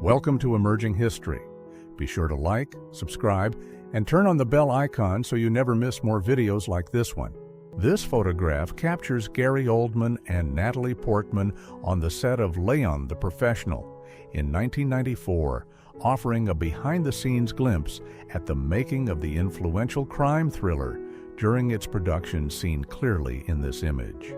Welcome to Emerging History. Be sure to like, subscribe, and turn on the bell icon so you never miss more videos like this one. This photograph captures Gary Oldman and Natalie Portman on the set of Leon the Professional in 1994, offering a behind-the-scenes glimpse at the making of the influential crime thriller during its production, seen clearly in this image.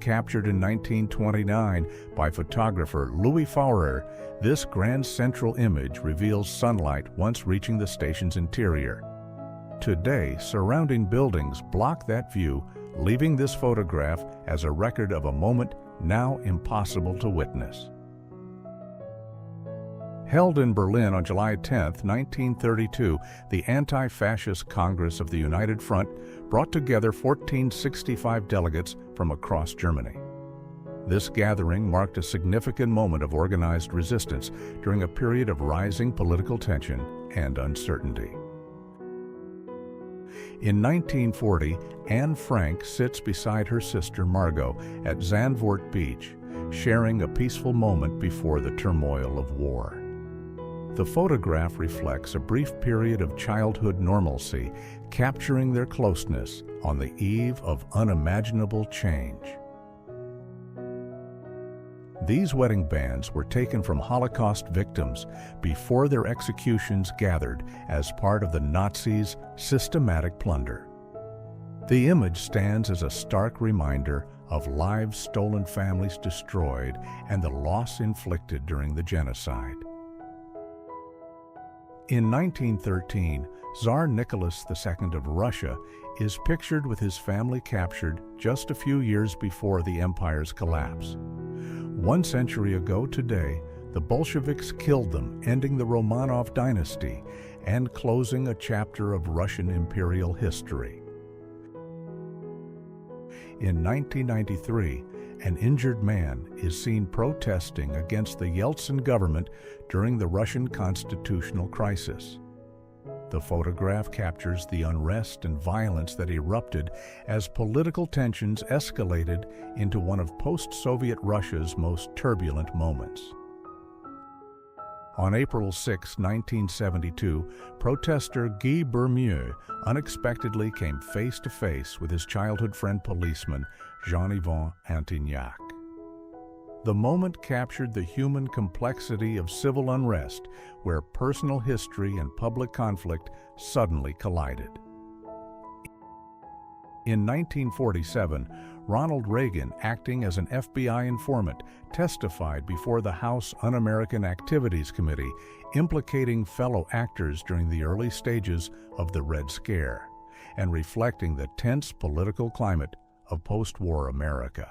Captured in 1929 by photographer Louis Faurer, this grand central image reveals sunlight once reaching the station's interior. Today, surrounding buildings block that view, leaving this photograph as a record of a moment now impossible to witness. Held in Berlin on July 10, 1932, the Anti-Fascist Congress of the United Front brought together 1465 delegates from across Germany. This gathering marked a significant moment of organized resistance during a period of rising political tension and uncertainty. In 1940, Anne Frank sits beside her sister Margot at Zandvoort Beach, sharing a peaceful moment before the turmoil of war. The photograph reflects a brief period of childhood normalcy, capturing their closeness on the eve of unimaginable change. These wedding bands were taken from Holocaust victims before their executions gathered as part of the Nazis' systematic plunder. The image stands as a stark reminder of lives stolen, families destroyed, and the loss inflicted during the genocide. In 1913, Tsar Nicholas II of Russia is pictured with his family captured just a few years before the empire's collapse. 1 century ago today, the Bolsheviks killed them, ending the Romanov dynasty and closing a chapter of Russian imperial history. In 1993, an injured man is seen protesting against the Yeltsin government during the Russian constitutional crisis. The photograph captures the unrest and violence that erupted as political tensions escalated into one of post-Soviet Russia's most turbulent moments. On April 6, 1972, protester Guy Bermieux unexpectedly came face-to-face with his childhood friend policeman Jean-Yvan Antignac. The moment captured the human complexity of civil unrest, where personal history and public conflict suddenly collided. In 1947, Ronald Reagan, acting as an FBI informant, testified before the House Un-American Activities Committee, implicating fellow actors during the early stages of the Red Scare, and reflecting the tense political climate of post-war America.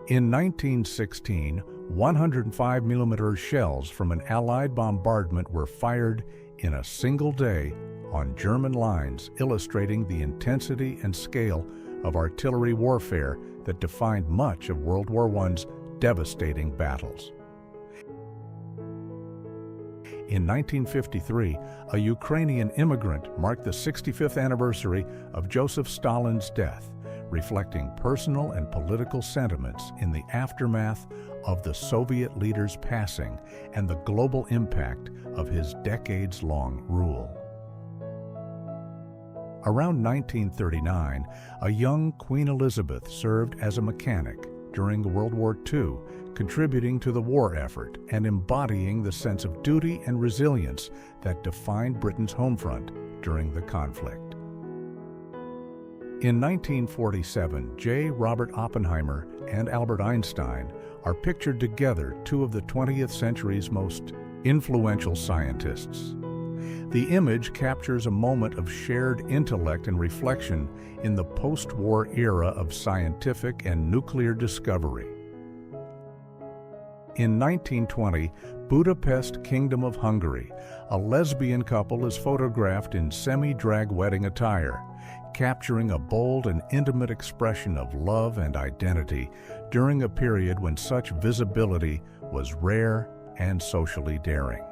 In 1916, 105mm shells from an Allied bombardment were fired in a single day on German lines, illustrating the intensity and scale of artillery warfare that defined much of World War I's devastating battles. In 1953, a Ukrainian immigrant marked the 65th anniversary of Joseph Stalin's death, reflecting personal and political sentiments in the aftermath of the Soviet leader's passing and the global impact of his decades-long rule. Around 1939, a young Queen Elizabeth served as a mechanic during World War II, contributing to the war effort and embodying the sense of duty and resilience that defined Britain's home front during the conflict. In 1947, J. Robert Oppenheimer and Albert Einstein are pictured together, two of the 20th century's most influential scientists. The image captures a moment of shared intellect and reflection in the post-war era of scientific and nuclear discovery. In 1920, Budapest, Kingdom of Hungary, a lesbian couple is photographed in semi-drag wedding attire, capturing a bold and intimate expression of love and identity during a period when such visibility was rare and socially daring.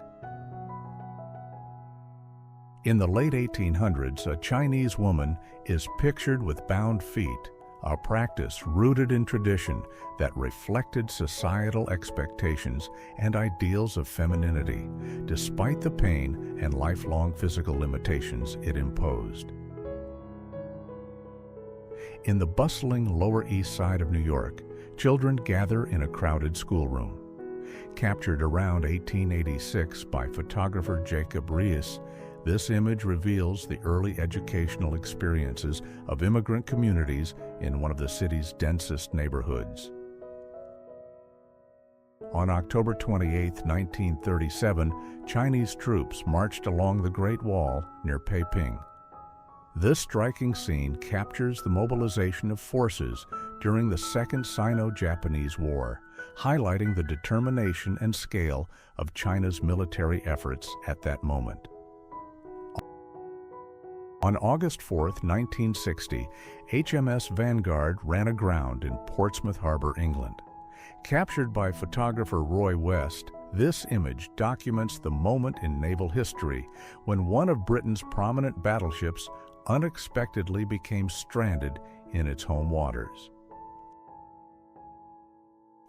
In the late 1800s, a Chinese woman is pictured with bound feet, a practice rooted in tradition that reflected societal expectations and ideals of femininity, despite the pain and lifelong physical limitations it imposed. In the bustling Lower East Side of New York, children gather in a crowded schoolroom. Captured around 1886 by photographer Jacob Riis, this image reveals the early educational experiences of immigrant communities in one of the city's densest neighborhoods. On October 28, 1937, Chinese troops marched along the Great Wall near Peiping. This striking scene captures the mobilization of forces during the Second Sino-Japanese War, highlighting the determination and scale of China's military efforts at that moment. On August 4, 1960, HMS Vanguard ran aground in Portsmouth Harbor, England. Captured by photographer Roy West, this image documents the moment in naval history when one of Britain's prominent battleships unexpectedly became stranded in its home waters.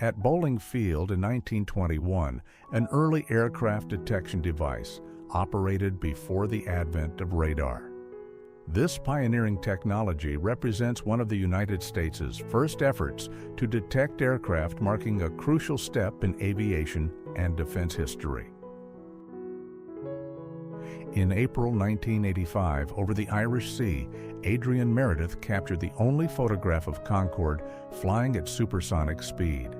At Bowling Field in 1921, an early aircraft detection device operated before the advent of radar. This pioneering technology represents one of the United States' first efforts to detect aircraft, marking a crucial step in aviation and defense history. In April 1985, over the Irish Sea, Adrian Meredith captured the only photograph of Concorde flying at supersonic speed.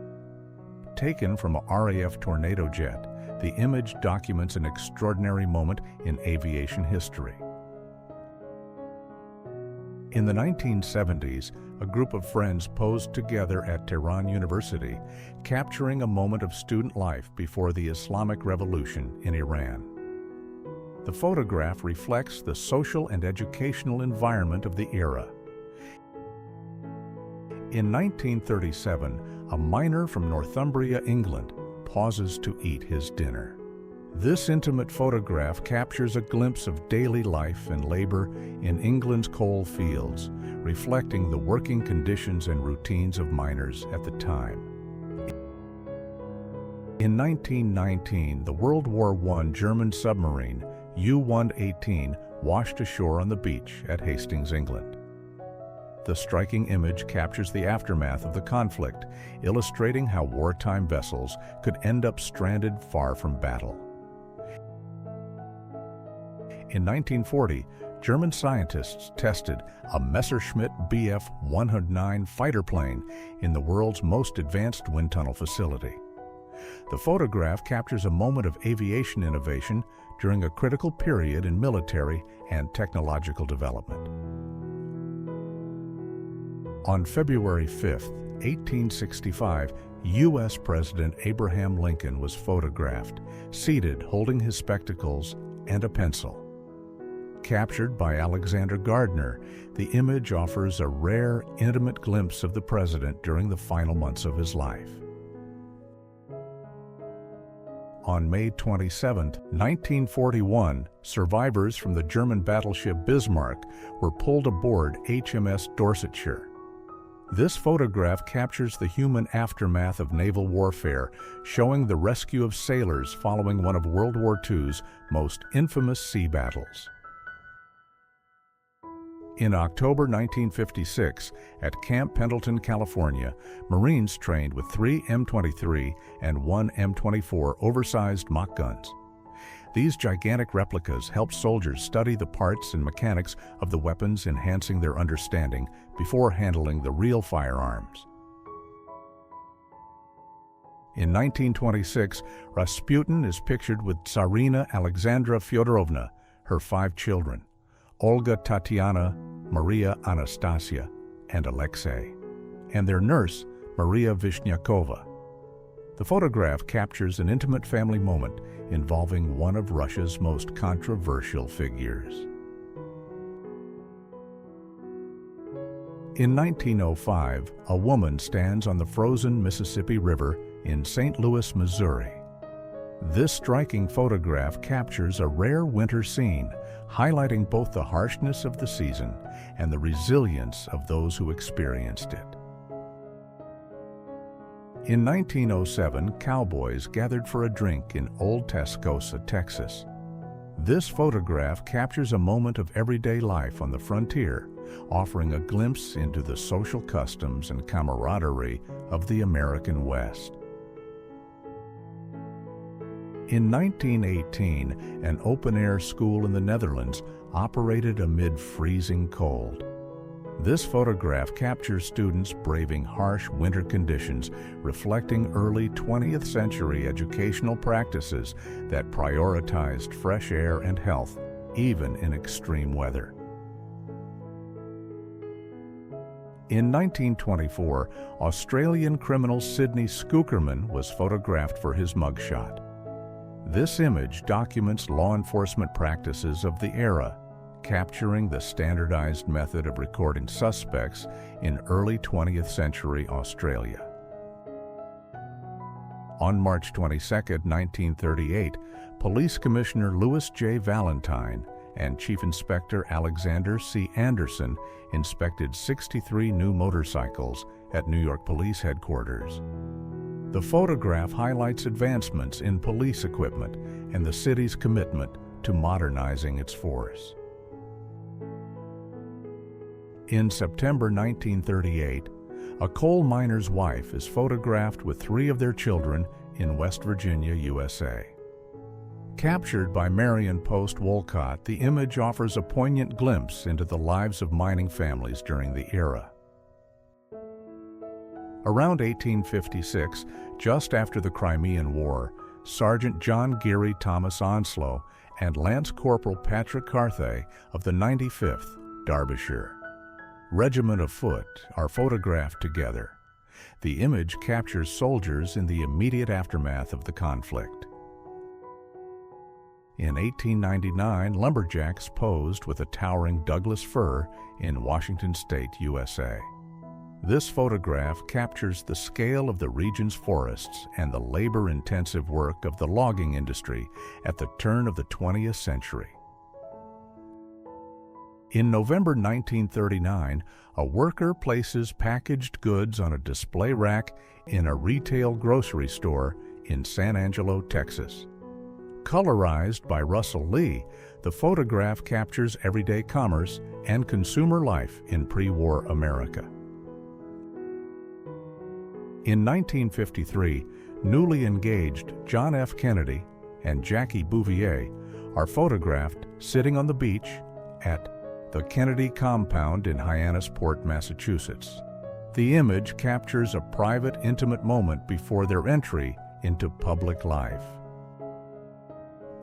Taken from a RAF Tornado jet, the image documents an extraordinary moment in aviation history. In the 1970s, a group of friends posed together at Tehran University, capturing a moment of student life before the Islamic Revolution in Iran. The photograph reflects the social and educational environment of the era. In 1937, a miner from Northumbria, England, pauses to eat his dinner. This intimate photograph captures a glimpse of daily life and labor in England's coal fields, reflecting the working conditions and routines of miners at the time. In 1919, the World War I German submarine U-118 washed ashore on the beach at Hastings, England. The striking image captures the aftermath of the conflict, illustrating how wartime vessels could end up stranded far from battle. In 1940, German scientists tested a Messerschmitt Bf-109 fighter plane in the world's most advanced wind tunnel facility. The photograph captures a moment of aviation innovation during a critical period in military and technological development. On February 5, 1865, U.S. President Abraham Lincoln was photographed, seated holding his spectacles and a pencil. Captured by Alexander Gardner, the image offers a rare, intimate glimpse of the president during the final months of his life. On May 27, 1941, survivors from the German battleship Bismarck were pulled aboard HMS Dorsetshire. This photograph captures the human aftermath of naval warfare, showing the rescue of sailors following one of World War II's most infamous sea battles. In October 1956, at Camp Pendleton, California, Marines trained with 3 M23 and 1 M24 oversized mock guns. These gigantic replicas helped soldiers study the parts and mechanics of the weapons, enhancing their understanding before handling the real firearms. In 1926, Rasputin is pictured with Tsarina Alexandra Fyodorovna, her 5 children, Olga, Tatiana, Maria Anastasia, and Alexei, and their nurse, Maria Vishnyakova. The photograph captures an intimate family moment involving one of Russia's most controversial figures. In 1905, a woman stands on the frozen Mississippi River in St. Louis, Missouri. This striking photograph captures a rare winter scene, highlighting both the harshness of the season and the resilience of those who experienced it. In 1907, cowboys gathered for a drink in Old Tascosa, Texas. This photograph captures a moment of everyday life on the frontier, offering a glimpse into the social customs and camaraderie of the American West. In 1918, an open-air school in the Netherlands operated amid freezing cold. This photograph captures students braving harsh winter conditions, reflecting early 20th century educational practices that prioritized fresh air and health, even in extreme weather. In 1924, Australian criminal Sidney Skookerman was photographed for his mugshot. This image documents law enforcement practices of the era, capturing the standardized method of recording suspects in early 20th century Australia. On March 22, 1938, Police Commissioner Louis J. Valentine and Chief Inspector Alexander C. Anderson inspected 63 new motorcycles at New York Police Headquarters. The photograph highlights advancements in police equipment and the city's commitment to modernizing its force. In September 1938, a coal miner's wife is photographed with 3 of their children in West Virginia, USA. Captured by Marion Post Wolcott, the image offers a poignant glimpse into the lives of mining families during the era. Around 1856, just after the Crimean War, Sergeant John Geary Thomas Onslow and Lance Corporal Patrick Carthay of the 95th Derbyshire Regiment of Foot are photographed together. The image captures soldiers in the immediate aftermath of the conflict. In 1899, lumberjacks posed with a towering Douglas fir in Washington State, USA. This photograph captures the scale of the region's forests and the labor-intensive work of the logging industry at the turn of the 20th century. In November 1939, a worker places packaged goods on a display rack in a retail grocery store in San Angelo, Texas. Colorized by Russell Lee, the photograph captures everyday commerce and consumer life in pre-war America. In 1953, newly engaged John F. Kennedy and Jackie Bouvier are photographed sitting on the beach at the Kennedy compound in Hyannisport, Massachusetts. The image captures a private, intimate moment before their entry into public life.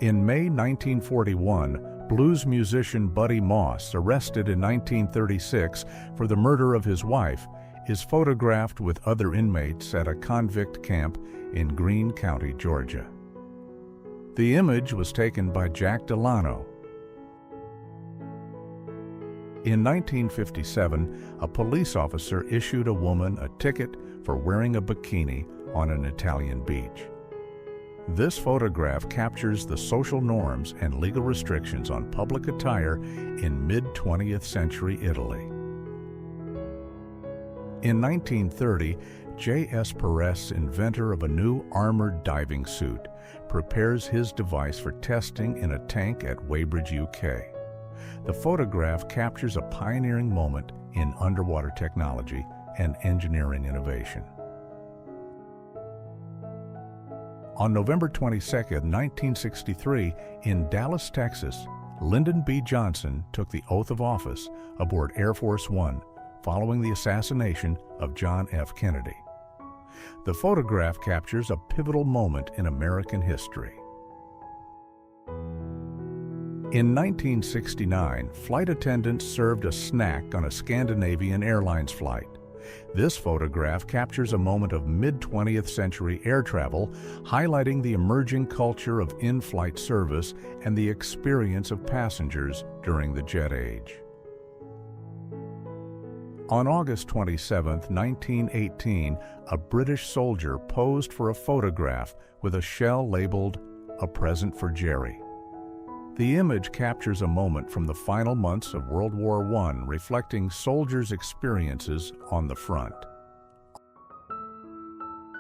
In May 1941, blues musician Buddy Moss, arrested in 1936 for the murder of his wife, is photographed with other inmates at a convict camp in Greene County, Georgia. The image was taken by Jack Delano. In 1957, a police officer issued a woman a ticket for wearing a bikini on an Italian beach. This photograph captures the social norms and legal restrictions on public attire in mid-20th century Italy. In 1930, J.S. Perez, inventor of a new armored diving suit, prepares his device for testing in a tank at Weybridge, UK. The photograph captures a pioneering moment in underwater technology and engineering innovation. On November 22, 1963, in Dallas, Texas, Lyndon B. Johnson took the oath of office aboard Air Force One following the assassination of John F. Kennedy. The photograph captures a pivotal moment in American history. In 1969, flight attendants served a snack on a Scandinavian Airlines flight. This photograph captures a moment of mid-20th century air travel, highlighting the emerging culture of in-flight service and the experience of passengers during the jet age. On August 27, 1918, a British soldier posed for a photograph with a shell labeled, "A Present for Jerry." The image captures a moment from the final months of World War I, reflecting soldiers' experiences on the front.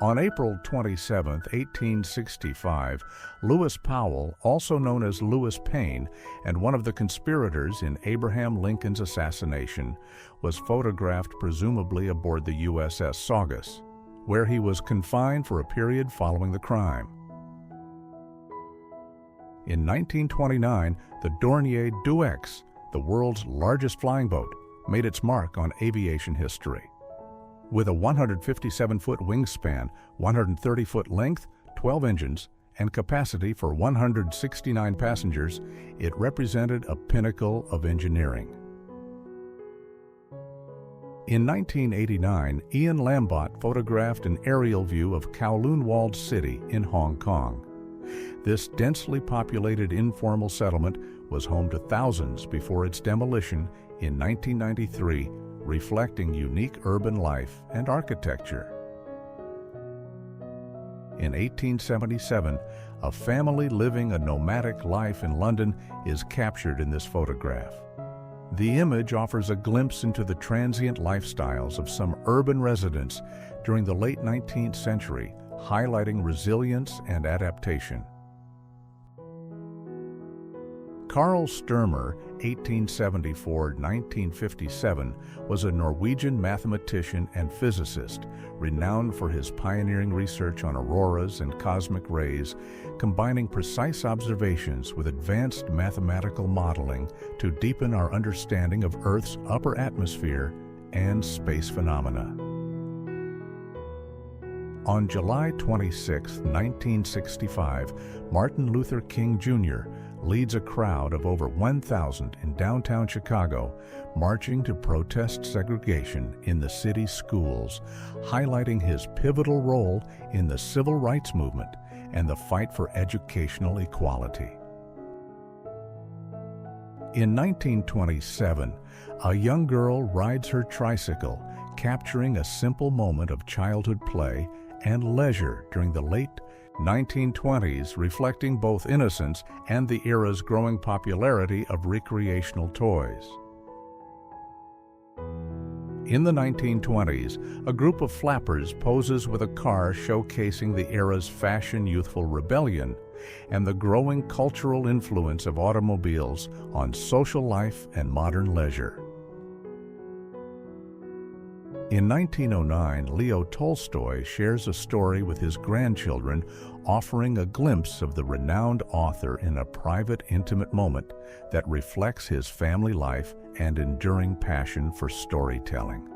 On April 27, 1865, Lewis Powell, also known as Lewis Payne, and one of the conspirators in Abraham Lincoln's assassination, was photographed presumably aboard the USS Saugus, where he was confined for a period following the crime. In 1929, the Dornier Duex, the world's largest flying boat, made its mark on aviation history. With a 157-foot wingspan, 130-foot length, 12 engines, and capacity for 169 passengers, it represented a pinnacle of engineering. In 1989, Ian Lambot photographed an aerial view of Kowloon-walled city in Hong Kong. This densely populated informal settlement was home to thousands before its demolition in 1993, reflecting unique urban life and architecture. In 1877, a family living a nomadic life in London is captured in this photograph. The image offers a glimpse into the transient lifestyles of some urban residents during the late 19th century, highlighting resilience and adaptation. Carl Sturmer, 1874-1957, was a Norwegian mathematician and physicist, renowned for his pioneering research on auroras and cosmic rays, combining precise observations with advanced mathematical modeling to deepen our understanding of Earth's upper atmosphere and space phenomena. On July 26, 1965, Martin Luther King Jr. leads a crowd of over 1,000 in downtown Chicago, marching to protest segregation in the city's schools, highlighting his pivotal role in the civil rights movement and the fight for educational equality. In 1927, a young girl rides her tricycle, capturing a simple moment of childhood play and leisure during the late 1920s, reflecting both innocence and the era's growing popularity of recreational toys. In the 1920s, a group of flappers poses with a car showcasing the era's fashion youthful rebellion and the growing cultural influence of automobiles on social life and modern leisure. In 1909, Leo Tolstoy shares a story with his grandchildren, offering a glimpse of the renowned author in a private, intimate moment that reflects his family life and enduring passion for storytelling.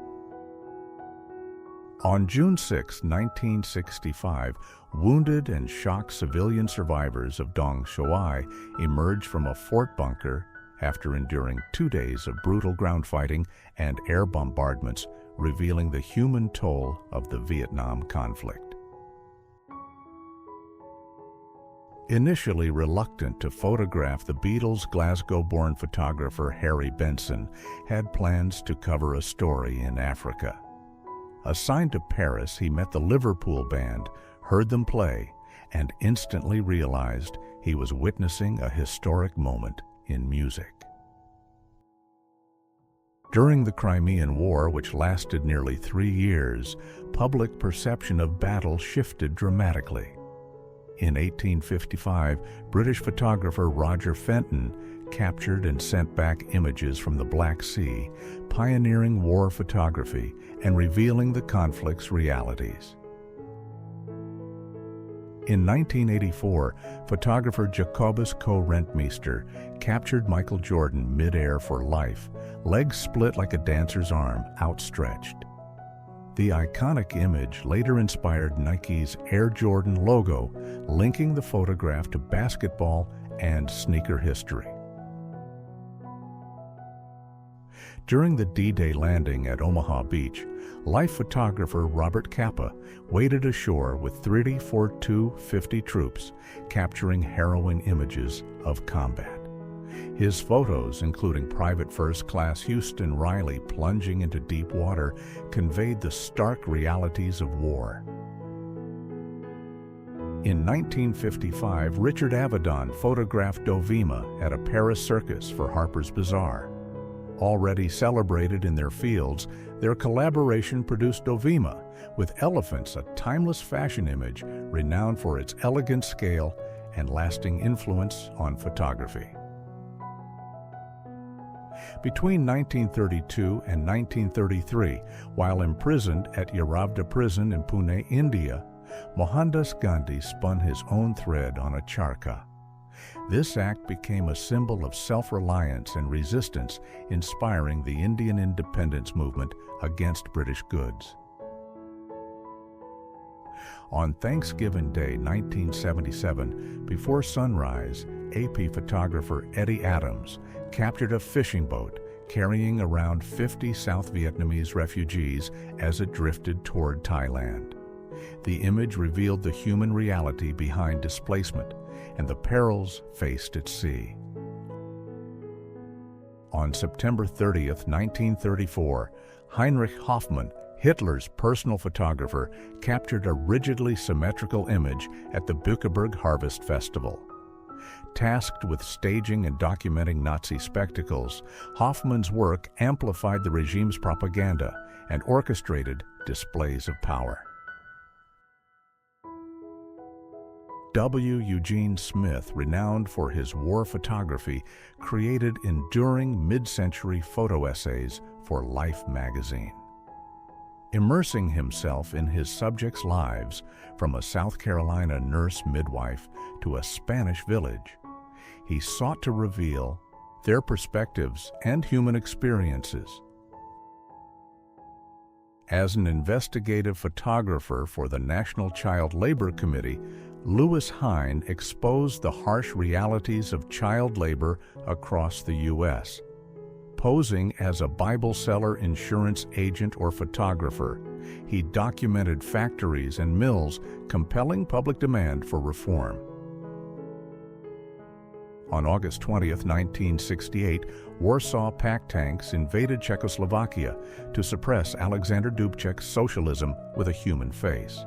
On June 6, 1965, wounded and shocked civilian survivors of Dong Shuai emerged from a fort bunker after enduring 2 days of brutal ground fighting and air bombardments, revealing the human toll of the Vietnam conflict. Initially reluctant to photograph the Beatles, Glasgow-born photographer Harry Benson had plans to cover a story in Africa. Assigned to Paris, he met the Liverpool band, heard them play, and instantly realized he was witnessing a historic moment in music. During the Crimean War, which lasted nearly 3 years, public perception of battle shifted dramatically. In 1855, British photographer Roger Fenton captured and sent back images from the Black Sea, pioneering war photography and revealing the conflict's realities. In 1984, photographer Jacobus Coe-Rentmeester captured Michael Jordan mid-air for life, legs split like a dancer's arm, outstretched. The iconic image later inspired Nike's Air Jordan logo, linking the photograph to basketball and sneaker history. During the D-Day landing at Omaha Beach, life photographer Robert Capa waded ashore with 30 42 50 troops, capturing harrowing images of combat. His photos, including Private First Class Houston Riley plunging into deep water, conveyed the stark realities of war. In 1955, Richard Avedon photographed Dovima at a Paris circus for Harper's Bazaar. Already celebrated in their fields, their collaboration produced Dovima, with elephants, a timeless fashion image renowned for its elegant scale and lasting influence on photography. Between 1932 and 1933, while imprisoned at Yeravda prison in Pune, India, Mohandas Gandhi spun his own thread on a charkha. This act became a symbol of self-reliance and resistance, inspiring the Indian independence movement against British goods. On Thanksgiving Day 1977, before sunrise, AP photographer Eddie Adams captured a fishing boat carrying around 50 South Vietnamese refugees as it drifted toward Thailand. The image revealed the human reality behind displacement and the perils faced at sea. On September 30, 1934, Heinrich Hoffmann, Hitler's personal photographer, captured a rigidly symmetrical image at the Bückeburg Harvest Festival. Tasked with staging and documenting Nazi spectacles, Hoffmann's work amplified the regime's propaganda and orchestrated displays of power. W. Eugene Smith, renowned for his war photography, created enduring mid-century photo essays for Life magazine. Immersing himself in his subjects' lives, from a South Carolina nurse midwife to a Spanish village, he sought to reveal their perspectives and human experiences. As an investigative photographer for the National Child Labor Committee, Lewis Hine exposed the harsh realities of child labor across the U.S. Posing as a Bible seller, insurance agent, or photographer, he documented factories and mills, compelling public demand for reform. On August 20, 1968, Warsaw pack tanks invaded Czechoslovakia to suppress Alexander Dubček's socialism with a human face.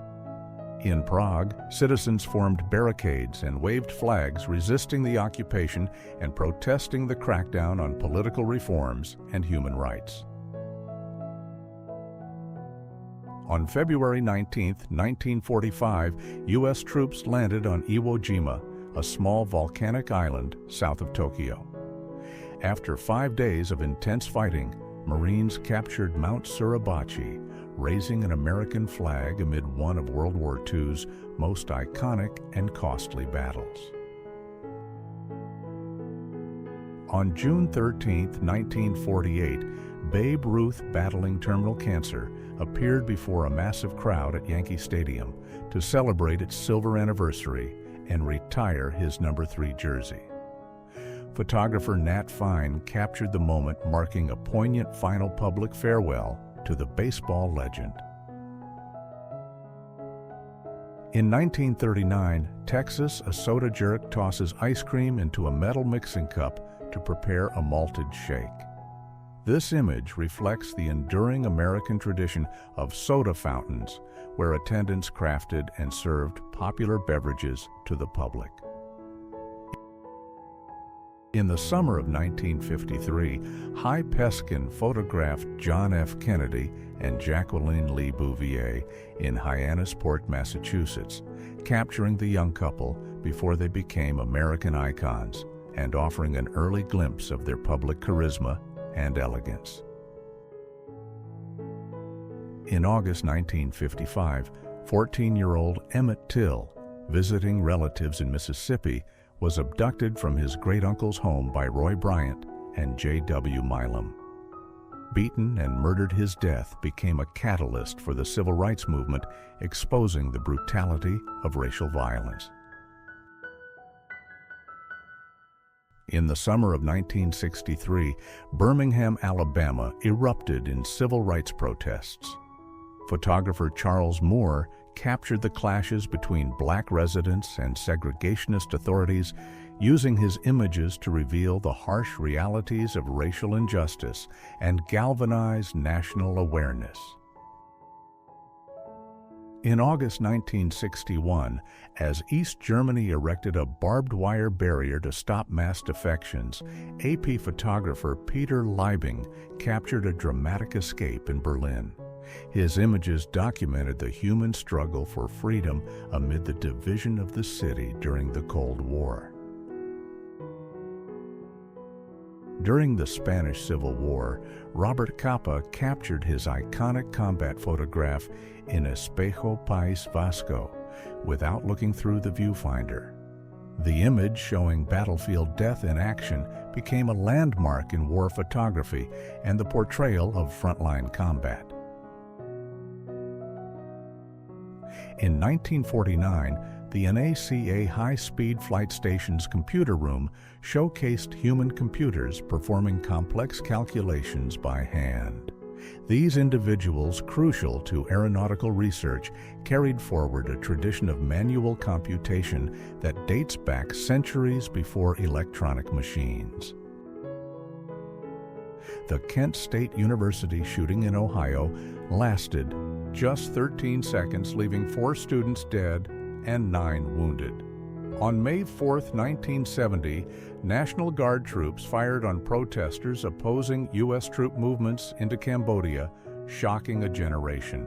In Prague, citizens formed barricades and waved flags resisting the occupation and protesting the crackdown on political reforms and human rights. On February 19, 1945, U.S. troops landed on Iwo Jima, a small volcanic island south of Tokyo. After 5 days of intense fighting, Marines captured Mount Suribachi, raising an American flag amid one of World War II's most iconic and costly battles. On June 13, 1948, Babe Ruth, battling terminal cancer, appeared before a massive crowd at Yankee Stadium to celebrate its silver anniversary and retire his number 3 jersey. Photographer Nat Fine captured the moment, marking a poignant final public farewell to the baseball legend. In 1939, Texas, a soda jerk tosses ice cream into a metal mixing cup to prepare a malted shake. This image reflects the enduring American tradition of soda fountains, where attendants crafted and served popular beverages to the public. In the summer of 1953, Hy Peskin photographed John F. Kennedy and Jacqueline Lee Bouvier in Hyannisport, Massachusetts, capturing the young couple before they became American icons and offering an early glimpse of their public charisma and elegance. In August 1955, 14-year-old Emmett Till, visiting relatives in Mississippi, was abducted from his great-uncle's home by Roy Bryant and J.W. Milam. Beaten and murdered, his death became a catalyst for the civil rights movement, exposing the brutality of racial violence. In the summer of 1963, Birmingham, Alabama erupted in civil rights protests. Photographer Charles Moore captured the clashes between black residents and segregationist authorities, using his images to reveal the harsh realities of racial injustice and galvanize national awareness. In August 1961, as East Germany erected a barbed wire barrier to stop mass defections, AP photographer Peter Liebing captured a dramatic escape in Berlin. His images documented the human struggle for freedom amid the division of the city during the Cold War. During the Spanish Civil War, Robert Capa captured his iconic combat photograph in Espejo País Vasco without looking through the viewfinder. The image, showing battlefield death in action, became a landmark in war photography and the portrayal of frontline combat. In 1949, the NACA High-Speed Flight Station's computer room showcased human computers performing complex calculations by hand. These individuals, crucial to aeronautical research, carried forward a tradition of manual computation that dates back centuries before electronic machines. The Kent State University shooting in Ohio lasted just 13 seconds, leaving 4 students dead and 9 wounded. On May 4, 1970, National Guard troops fired on protesters opposing U.S. troop movements into Cambodia, shocking a generation.